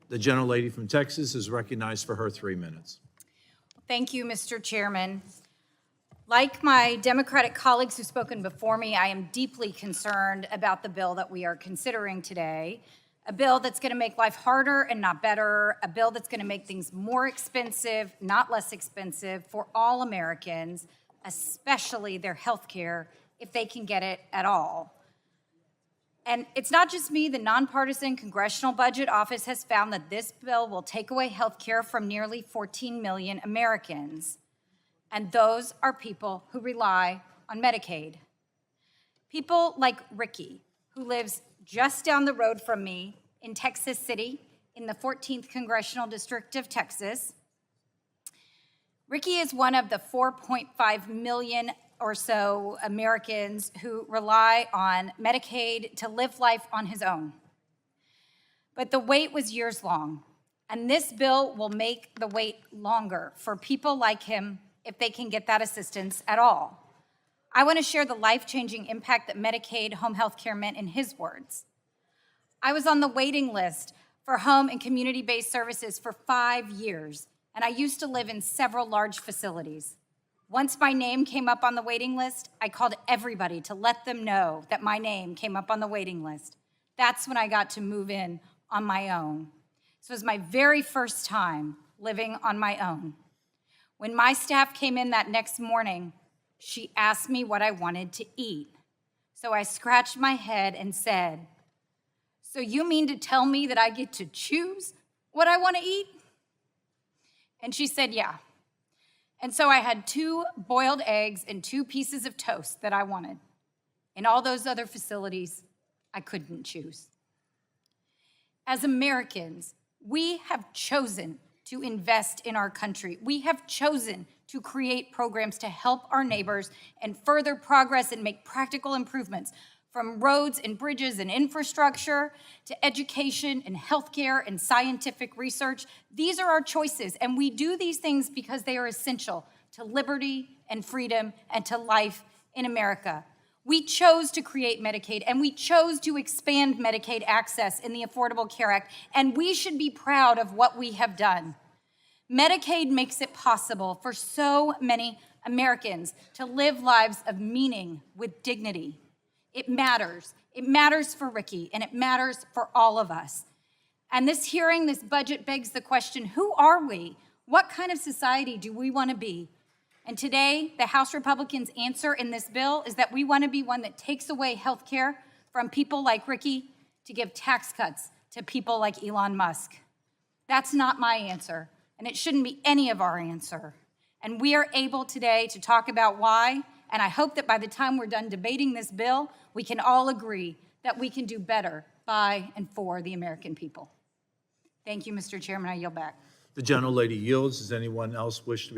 The gentlelady from Texas is recognized for her 3 minutes. Thank you, Mr. Chairman. Like my Democratic colleagues who've spoken before me, I am deeply concerned about the bill that we are considering today, a bill that's going to make life harder and not better, a bill that's going to make things more expensive, not less expensive for all Americans, especially their health care, if they can get it at all. And it's not just me. The Nonpartisan Congressional Budget Office has found that this bill will take away health care from nearly 14 million Americans. And those are people who rely on Medicaid. People like Ricky, who lives just down the road from me in Texas City in the 14th Congressional District of Texas. Ricky is one of the 4.5 million or so Americans who rely on Medicaid to live life on his own. But the wait was years long, and this bill will make the wait longer for people like him if they can get that assistance at all. I want to share the life-changing impact that Medicaid home health care meant in his words. I was on the waiting list for home and community-based services for 5 years, and I used to live in several large facilities. Once my name came up on the waiting list, I called everybody to let them know that my name came up on the waiting list. That's when I got to move in on my own. This was my very first time living on my own. When my staff came in that next morning, she asked me what I wanted to eat. So I scratched my head and said, "So you mean to tell me that I get to choose what I want to eat?" And she said, "Yeah." And so I had 2 boiled eggs and 2 pieces of toast that I wanted. In all those other facilities, I couldn't choose. As Americans, we have chosen to invest in our country. We have chosen to create programs to help our neighbors and further progress and make practical improvements, from roads and bridges and infrastructure to education and healthcare and scientific research. These are our choices, and we do these things because they are essential to liberty and freedom and to life in America. We chose to create Medicaid, and we chose to expand Medicaid access in the Affordable Care Act, and we should be proud of what we have done. Medicaid makes it possible for so many Americans to live lives of meaning with dignity. It matters. It matters for Ricky, and it matters for all of us. And this hearing, this budget begs the question, who are we? What kind of society do we want to be? And today, the House Republicans' answer in this bill is that we want to be one that takes away health care from people like Ricky to give tax cuts to people like Elon Musk. That's not my answer, and it shouldn't be any of our answer. And we are able today to talk about why, and I hope that by the time we're done debating this bill, we can all agree that we can do better by and for the American people. Thank you, Mr. Chairman. I yield back. The gentlelady yields. Does anyone else wish to be